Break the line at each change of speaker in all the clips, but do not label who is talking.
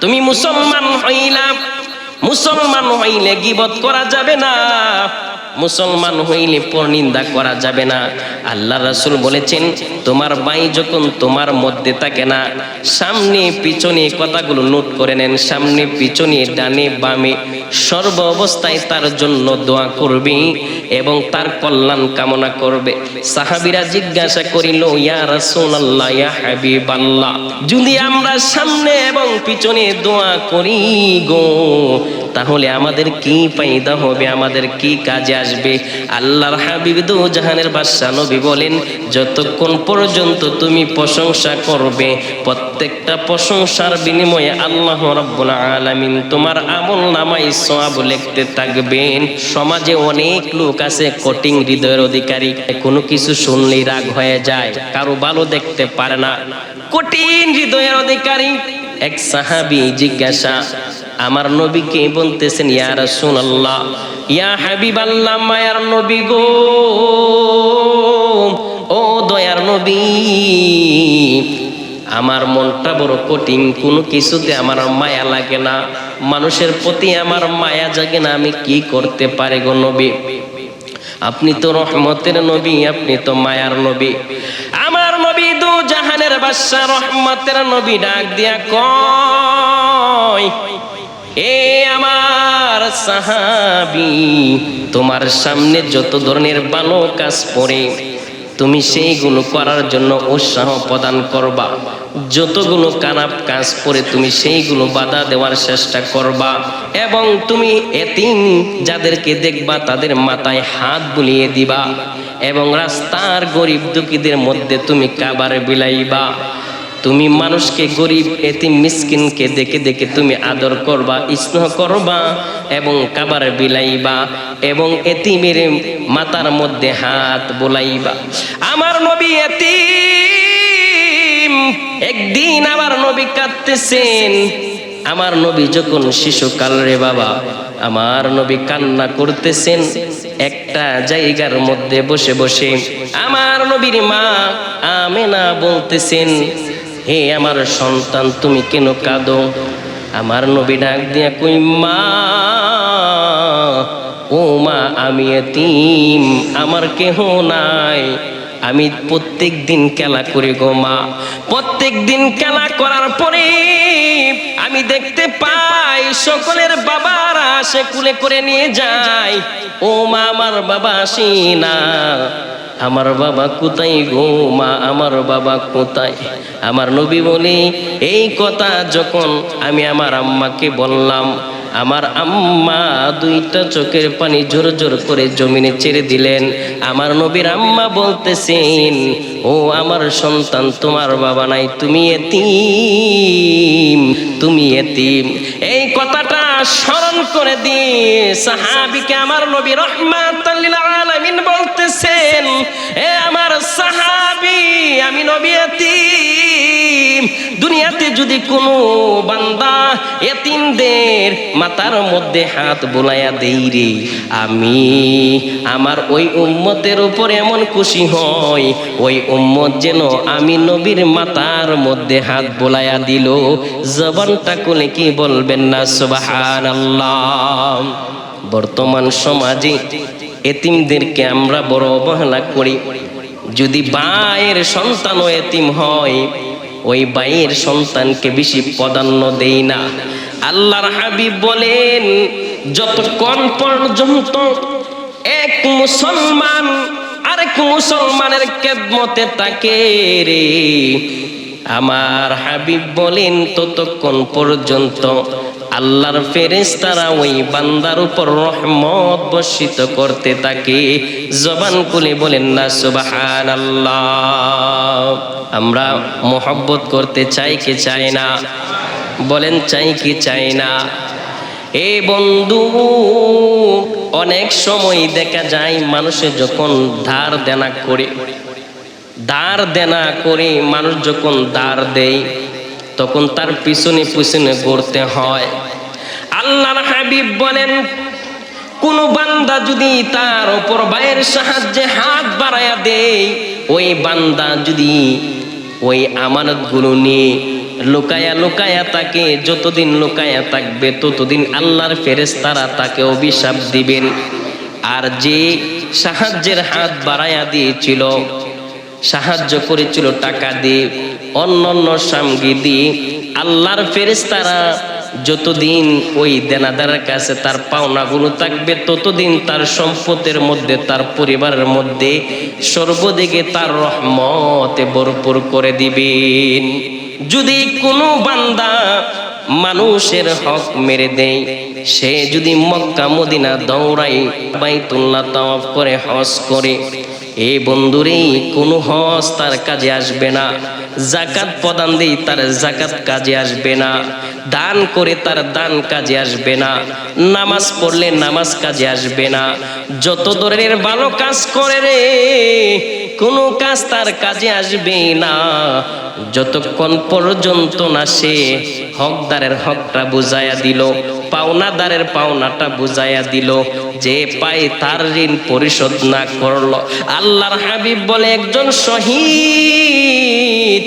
তুমি মুসলমান হইলে গীবত করা যাবে না, মুসলমান হইলে পরনিন্দা করা যাবে না। আল্লাহ রাসূল বলেছেন, তোমার ভাই যখন তোমার মধ্যে থাকে না, সামনে পিছনে কথাগুলো নোট করে নেন, সামনে পিছনে ডানে বামে সর্ব অবস্থায় তার জন্য দোয়া করবে এবং তার কল্যাণ কামনা করবে। সাহাবীরা জিজ্ঞাসা করিল, ইয়া রাসূলুল্লাহ, ইয়া হাবিবাল্লাহ, যদি আমরা সামনে এবং পিছনে দোয়া করি গো, তাহলে আমাদের কি ফায়দা হবে, আমাদের কি কাজে আসবে? আল্লাহর হাবিব দু জাহানের বাদশা নবী বলেন, যতক্ষণ পর্যন্ত তুমি প্রশংসা করবে, প্রত্যেকটা প্রশংসার বিনিময়ে আল্লাহ রাব্বুল আলামিন তোমার আমলনামায় সওয়াব লিখতে থাকবেন। সমাজে অনেক লোক আছে কঠিন হৃদয়ের অধিকারী, কোনো কিছু শুনলেই রাগ হয়ে যায়, কারো ভালো দেখতে পারে না, কঠিন হৃদয়ের অধিকারী। এক সাহাবী জিজ্ঞাসা আমার নবীকে বলতেছেন, ইয়া রাসূলুল্লাহ, ইয়া হাবিবাল্লাহ, মায়ার নবী গো, ও দয়ার নবী, আমার মনটা বড় কঠিন, কোনো কিছুতে আমার মায়া লাগে না, মানুষের প্রতি আমার মায়া জাগে না, আমি কি করতে পারি গো নবী? আপনি তো রহমতের নবী, আপনি তো মায়ার নবী। আমার নবী দু জাহানের বাদশা রহমতের নবী ডাক দিয়া কয়, এ আমার সাহাবী, তোমার সামনে যত ধরনের ভালো কাজ পড়ে তুমি সেইগুলো করার জন্য উৎসাহ প্রদান করবা, যতগুলো খারাপ কাজ পড়ে তুমি সেইগুলো বাধা দেওয়ার চেষ্টা করবা, এবং তুমি এতিম যাদেরকে দেখবা তাদের মাথায় হাত বুলিয়ে দিবা, এবং রাস্তার গরিব দুঃখীদের মধ্যে তুমি খাবার বিলাইবা। তুমি মানুষকে, গরিব এতিম মিসকিনকে দেখে দেখে তুমি আদর করবা, স্নেহ করবা এবং খাবার বিলাইবা, এবং এতিমের মাথার মধ্যে হাত বোলাইবা। আমার নবী এতিম, একদিন আমার নবী কাঁদতেছেন। আমার নবী যখন শিশুকাল রে বাবা, আমার নবী কান্না করতেছেন একটা জায়গার মধ্যে বসে বসে। আমার নবীর মা আমেনা বলতেছেন, হে আমার সন্তান, তুমি কেন কাঁদো? আমার নবী ডাক দিয়া কই, মা, ও মা, আমি এতিম, আমার কেহ নাই, আমি প্রত্যেক দিন খেলা করি গো মা। প্রত্যেক দিন খেলা করার পরে আমি দেখতে পাই সকলের বাবারা সে কুলে করে নিয়ে যায়, ও মা, আমার বাবা আসি না, আমার বাবা কোথায় গো মা, আমার বাবা কোথায়? আমার নবী বলে, এই কথা যখন আমি আমার আম্মাকে বললাম, আমার আম্মা দুইটা চোখের পানি জোর জোর করে জমিনে ছেড়ে দিলেন। আমার নবীর আম্মা বলতেছেন, ও আমার সন্তান, তোমার বাবা নাই, তুমি এতিম, তুমি এতিম। এই কথাটা স্মরণ করে দিয়ে সাহাবীকে আমার নবী রাহমাতাল লিল আলামিন বলতেছেন, এ আমার সাহাবী, আমি নবী এতিম। দুনিয়াতে যদি কোনো বান্দা এতিমদের মাথার মধ্যে হাত বোলাইয়া দেই রে, আমি আমার ওই উম্মতের উপর এমন খুশি হই, ওই উম্মত যেন আমি নবীর মাথার মধ্যে হাত বোলাইয়া দিল। জবানটা খুলে কি বলবেন না সুবহানাল্লাহ? বর্তমান সমাজে এতিমদেরকে আমরা বড় অবহেলা করি। যদি ভাইয়ের সন্তানও এতিম হয়, ওই ভাইয়ের সন্তানকে বেশি প্রাধান্য দেই না। আল্লাহর হাবিব বলেন, যতক্ষণ পর্যন্ত এক মুসলমান আরেক মুসলমানের খেদমতে থাকে রে, আমার হাবিব বলেন, ততক্ষণ পর্যন্ত আল্লাহর ফেরেশতারা ওই বান্দার উপর রহমত বর্ষিত করতে থাকে। জবান খুলে বলেন না সুবহানাল্লাহ? আমরা মোহাব্বত করতে চাই কি চাই না? বলেন, চাই কি চাই না? এ বন্ধু, অনেক সময় দেখা যায় মানুষে যখন ধার দেনা করে মানুষ যখন ধার দেয়, তখন তার পিছনে পিছনে ঘুরতে হয়। আল্লাহর হাবিব বলেন, কোন বান্দা যদি তার উপর ভাইয়ের সাহায্যে হাত বাড়ায়া দেয়, ওই বান্দা যদি ওই আমানতগুলো নিয়ে লুকায়া লুকায়া তাকে, যতদিন লুকায়া থাকবে ততদিন আল্লাহর ফেরেশতারা তাকে অভিশাপ দিবেন। আর যে সাহায্যের হাত বাড়ায়া দিয়েছিল, সাহায্য করেছিল টাকা দিয়ে, অন্যান্য সামগ্রী দিয়ে, আল্লাহর ফেরেশতারা যতদিন ওই দেনাদারের কাছে তার পাওনাগুলো থাকবে ততদিন তার সম্পদের মধ্যে, তার পরিবারের মধ্যে সর্বদিকে তার রহমতে ভরপুর করে দিবেন। যদি কোনো বান্দা মানুষের হক মেরে দেয়, সে যদি মক্কা মদিনা দৌড়াই, বাইতুল্লাহ তাওয়াফ করে, হজ করে, এই বন্ধুরে কোনো হজ তার কাজে আসবে না। যাকাত প্রদান দেই, তার যাকাত কাজে আসবে না। দান করে তার দান কাজে আসবে না। নামাজ পড়লে নামাজ কাজে আসবে না। যত ধরনের ভালো কাজ করে রে, কোনো কাজ তার কাজে আসবে না যতক্ষণ পর্যন্ত না সে হকদারের হকটা বুঝাইয়া দিল, পাওনাদারের পাওনাটা বুঝাইয়া দিল। যে পায় তার ঋণ পরিশোধ না করলো, আল্লাহর হাবিব বলে একজন শহীদ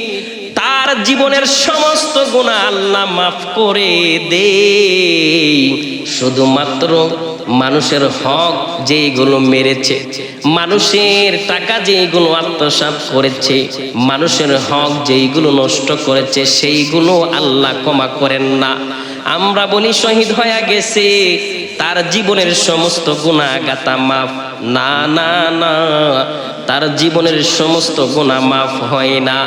তার জীবনের সমস্ত গুনাহ আল্লাহ মাফ করে দেয়। শুধুমাত্র মানুষের হক যেইগুলো মেরেছে, মানুষের টাকা যেইগুলো আত্মসাৎ করেছে, মানুষের হক যেইগুলো নষ্ট করেছে, সেইগুলো আল্লাহ ক্ষমা করেন না। আমরা বলি শহীদ হয়ে গেছে, তার জীবনের সমস্ত গুনাহ গাতা মাফ। না না না, তার জীবনের সমস্ত গুনাহ মাফ হয় না।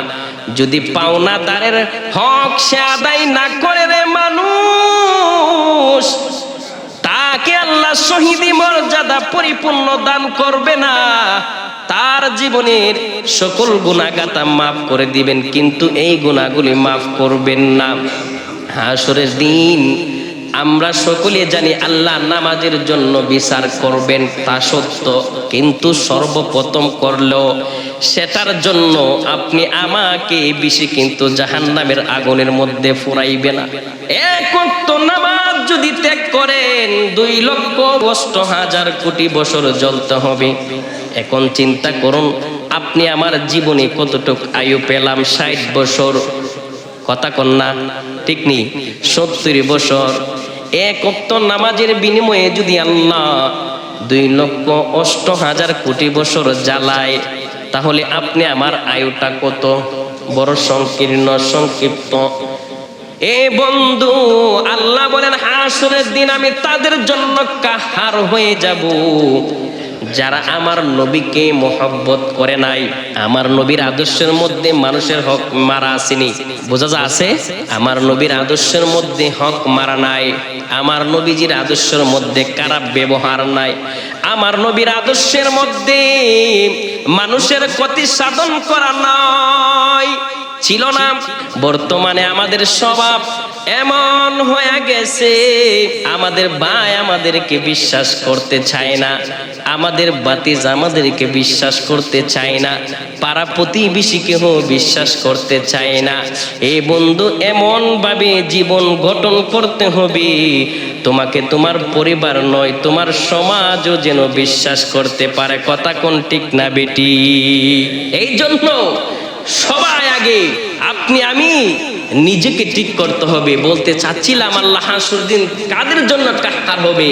যদি পাওনাদারের হক সে আদায় না করে রে মানুষ, তাকে আল্লাহ শহীদি মর্যাদা পরিপূর্ণ দান করবে না। তার জীবনের সকল গুনাহ গাতা মাফ করে দিবেন, কিন্তু এই গুনাহগুলি মাফ করবেন না। হাসরের দিন আমরা সকলে জানি আল্লাহ নামাজের জন্য বিচার করবেন, তা সত্য, কিন্তু সর্বপ্রথম করলো সেটার জন্য আপনি আমাকে বেশি কিন্তু জাহান্নামের আগুনের মধ্যে ফুরাইবে না। এক ওয়াক্ত নামাজ যদি ত্যাগ করেন 2,08,000 কোটি বছর জ্বলতে হবে। এখন চিন্তা করুন, আপনি আমার জীবনে কতটুক আয়ু পেলাম? 60 বছর, কথা কন্যা ঠিক নেই, 70 বছর। এক ওয়াক্ত নামাজের বিনিময়ে যদি আল্লাহ 2,08,000 কোটি বছর জ্বালায়, তাহলে আপনি আমার আয়ুটা কত বড় সংকীর্ণ, সংক্ষিপ্ত। এ বন্ধু, আল্লাহ বলেন হাসরের দিন আমি তাদের জন্য কাহার হয়ে যাব যারা আমার নবীকে মহব্বত করে নাই। আমার নবীর আদর্শের মধ্যে মানুষের হক মারা আসেনি, বোঝা যা আছে? আমার নবীর আদর্শের মধ্যে হক মারা নাই। আমার নবীজির আদর্শের মধ্যে খারাপ ব্যবহার নাই। আমার নবীর আদর্শের মধ্যে মানুষের ক্ষতি সাধন করা নয়, ছিল না। বর্তমানে আমাদের স্বভাব এমন হয়ে গেছে, আমাদের ভাই আমাদেরকে বিশ্বাস করতে চায় না, আমাদের বাতিজ আমাদেরকে বিশ্বাস করতে চায় না, পাড়া প্রতিবেশী কেহ বিশ্বাস করতে চায় না। এই বন্ধু, এমন ভাবে জীবন গঠন করতে হবে তোমাকে তোমার পরিবার নয়, তোমার সমাজও যেন বিশ্বাস করতে পারে। কথা কোন ঠিক না বেটি? এই জন্য সবাই আগে আপনি আমি নিজেকে ঠিক করতে হবে। বলতে চাচ্ছিলাম আল্লাহ হাসরের দিন কাদের জন্য কাহার হবে?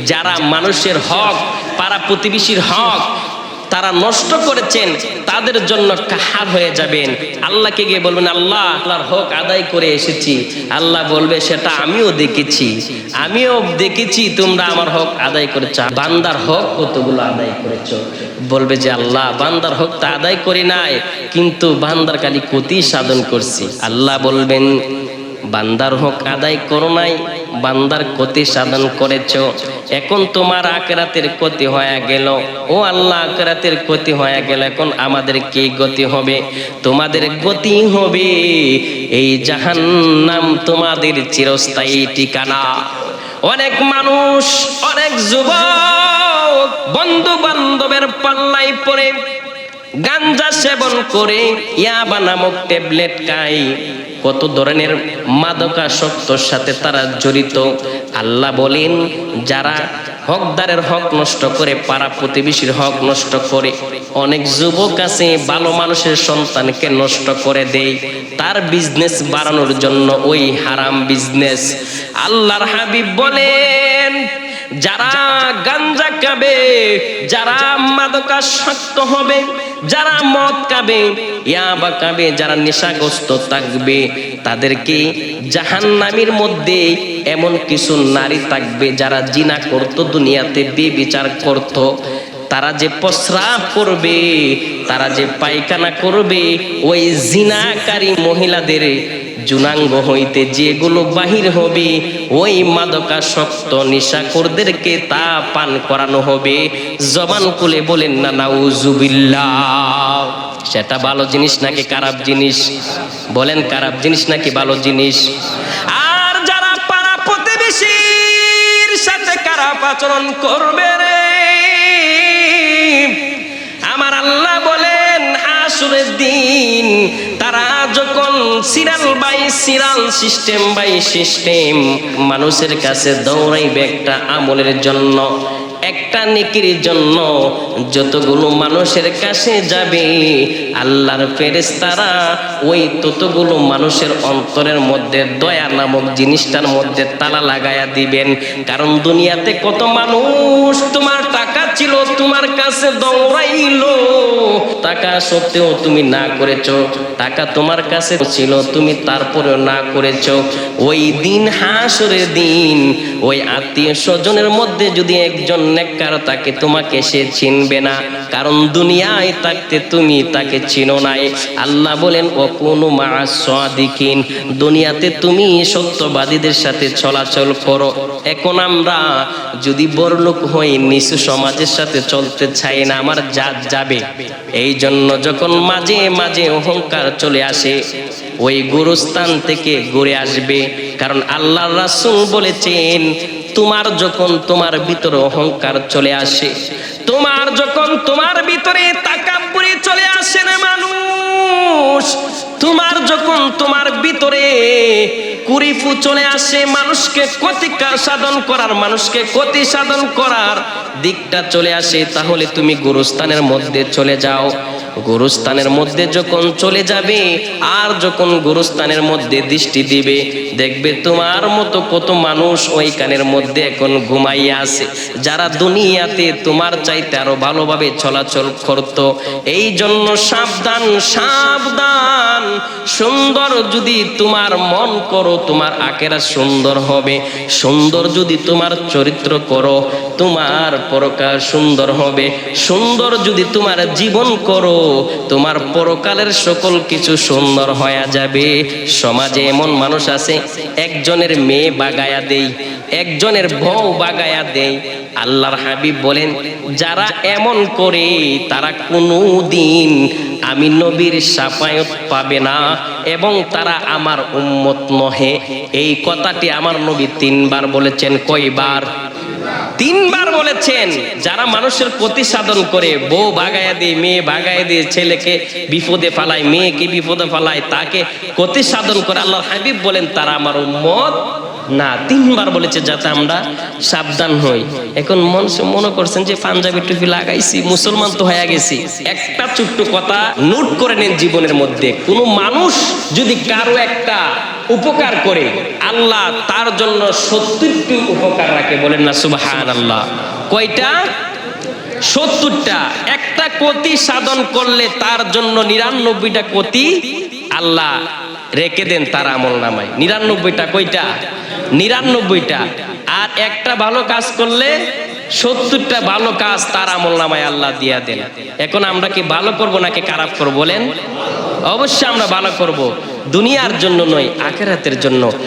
যারা মানুষের হক, পাড়া প্রতিবেশীর হক তারা নষ্ট করেছেন, তাদের জন্য কাহার হয়ে যাবেন। আল্লাহকে গিয়ে বলবেন আল্লাহ, আল্লাহর হক আদায় করে এসেছি। আল্লাহ বলবে সেটা আমিও দেখেছি তোমরা আমার হক আদায় করেছো। বান্দার হক কতগুলো আদায় করেছো? বলবে যে আল্লাহ, বান্দার হক তা আদায় করি নাই, কিন্তু বান্দার খালি ক্ষতি সাধন করছি। আল্লাহ বলবেন বান্দার হক আদায় করো নাই, বান্দার ক্ষতি সাধন করেছো। এখন তোমার আখিরাতের ক্ষতি হয়ে গেল। ও আল্লাহ, আখিরাতের ক্ষতি হয়ে গেল, এখন আমাদের কি গতি হবে? তোমাদের গতি হবে এই জাহান্নাম, তোমাদের চিরস্থায়ী ঠিকানা। অনেক মানুষ, অনেক যুবক বন্ধু বান্ধবের পাল্লায় পড়ে গাঞ্জা সেবন করে, ইয়াবা নামক ট্যাবলেট খায়, কত ধরনের মাদকাসক্তর সাথে তারা জড়িত। আল্লাহ বলেন যারা হকদারের হক নষ্ট করে, পাড়া প্রতিবেশীর হক নষ্ট করে। অনেক যুবক আছে ভালো মানুষের সন্তানকে নষ্ট করে দেয় তার বিজনেস বাড়ানোর জন্য, ওই হারাম বিজনেস। আল্লাহর হাবিব বলেন, যারা গাঞ্জা খাবে, যারা মাদকাসক্ত হবে, যারা মদ খাবে, ইয়াবা খাবে, যারা নেশাগ্রস্ত থাকবে, তাদেরকে জাহান্নামের মধ্যে এমন কিছু নারী থাকবে যারা জিনা করত, দুনিয়াতে বেবিচার করত। তারা যে প্রস্রাব করবে, তারা যে পায়খানা করবে, ওই জিনাকারী মহিলাদের জুনাঙ্গ হইতে যেগুলো বাহির হবে, ওই মাদকাসক্ত নেশাখোরদেরকে তা পান করানো হবে। জবান খুলে বলেন না নাউজুবিল্লাহ। সেটা ভালো জিনিস নাকি খারাপ জিনিস? বলেন খারাপ জিনিস নাকি ভালো জিনিস? আর যারা পাড়া প্রতিবেশীর সাথে খারাপ আচরণ করবে রে, আমার আল্লাহ বলেন হাসরের দিন তারা যখন serial by serial, system by system মানুষের কাছে দৌড়াইবে একটা আমলের জন্য, একটা নেকির জন্য, যতগুলো মানুষের কাছে যাবে আল্লাহর ফেরেশতারা ওই ততগুলো মানুষের অন্তরের মধ্যে দয়া নামক জিনিসটার মধ্যে তালা লাগায়া দিবেন। কারণ দুনিয়াতে কত মানুষ তোমার টাকা ছিল, তোমার কাছে দৌড়াইলো, টাকা সত্ত্বেও তুমি না করেছো, টাকা তোমার কাছে ছিল তুমি তারপরেও না করেছো। ওই দিন হাসরের দিন ওই আত্মীয় স্বজনের মধ্যে যদি একজন নেককার তাকে, তোমাকে সে চিনবে না, কারণ দুনিয়ায় থাকতে তুমি তাকে চিনো নাই। আল্লাহ বলেন ওয়াকুনু মা'আস সাদিকিন, দুনিয়াতে তুমি সত্যবাদীদের সাথে চলাচল করো। এখন আমরা যদি বড়লোক হই, নিচু সমাজের সাথে চলতে চাই না, আমার জাত যাবে। এই জন্য যখন মাঝে মাঝে অহংকার চলে আসে, ওই গুরুস্থান থেকে ঘুরে আসবে। কারণ আল্লাহর রাসূল বলেছেন, তোমার যখন তোমার ভিতরে অহংকার চলে আসে, তোমার যখন তোমার ভিতরে তাকাব্বুরি চলে আসে না মানুষ, তোমার যখন তোমার ভিতরে কুরিফু চলে আসে, মানুষকে ক্ষতি সাধন করার, মানুষকে ক্ষতি সাধন করার দিকটা চলে আসে, তাহলে তুমি গুরুস্থানের মধ্যে চলে যাও। গুরুস্থানের মধ্যে যখন চলে যাবে, আর যখন গুরুস্থানের মধ্যে দৃষ্টি দিবে, দেখবে তোমার মতো কত মানুষ ওইখানের মধ্যে এখন ঘুমাইয়া আছে, যারা দুনিয়াতে তোমার চাইতে আরো ভালোভাবে চলাচল করত। এই জন্য সাবধান, সাবধান। সুন্দর যদি তোমার মন করো, তোমার আখেরাত সুন্দর হবে। সুন্দর যদি তোমার চরিত্র করো, তোমার পরকাল সুন্দর হবে। সুন্দর যদি তোমার জীবন করো, তোমার পরকালের সকল কিছু সুন্দর হয়ে যাবে। সমাজে এমন মানুষ আছে, একজনের মেয়ে বাগায়া দেই, একজনের বউ বাগায়া দেই। আল্লাহর হাবিব বলেন, যারা এমন করে তারা কোনোদিন আমি নবীর শাফায়াত পাবে না এবং তারা আমার উম্মত নহে। এই কথাটি আমার নবী 3 বার বলেছেন। কয়বার? 3 বার বলেছেন। যারা মানুষের ক্ষতি সাধন করে, বউ বাগায়া দিয়ে, মেয়ে বাগায়া দিয়ে, ছেলেকে বিপদে ফেলায়, মেয়েকে বিপদে ফেলায়, তাকে ক্ষতি সাধন করে, আল্লাহর হাবিব বলেন তারা আমার উম্মত না। 3 বার বলেছে, যাতে আমরা সাবধান হই। এখন মনে করছেন যে পাঞ্জাবি টুপি লাগাইছি, মুসলমান তো হয়ে গেছি। একটা ছোট্ট কথা নোট করে নেন জীবনের মধ্যে, কোনো মানুষ যদি কারো একটা উপকার করে, আল্লাহ তার জন্য 70টি উপকার রাখে। বলেন না সুবহানাল্লাহ। কয়টা? 70টা। একটা ক্ষতি সাধন করলে তার জন্য 99টা ক্ষতি আল্লাহ রেখে দেন তার আমল নামায়। 99টা। কয়টা? 99টা। আর একটা ভালো কাজ করলে 70টা ভালো কাজ তার আমল নামায় আল্লাহ দিয়া দেন। এখন আমরা কি ভালো করব নাকি খারাপ করব? বলেন। অবশ্যই আমরা ভালো করব, দুনিয়ার জন্য নয়, আখিরাতের জন্য।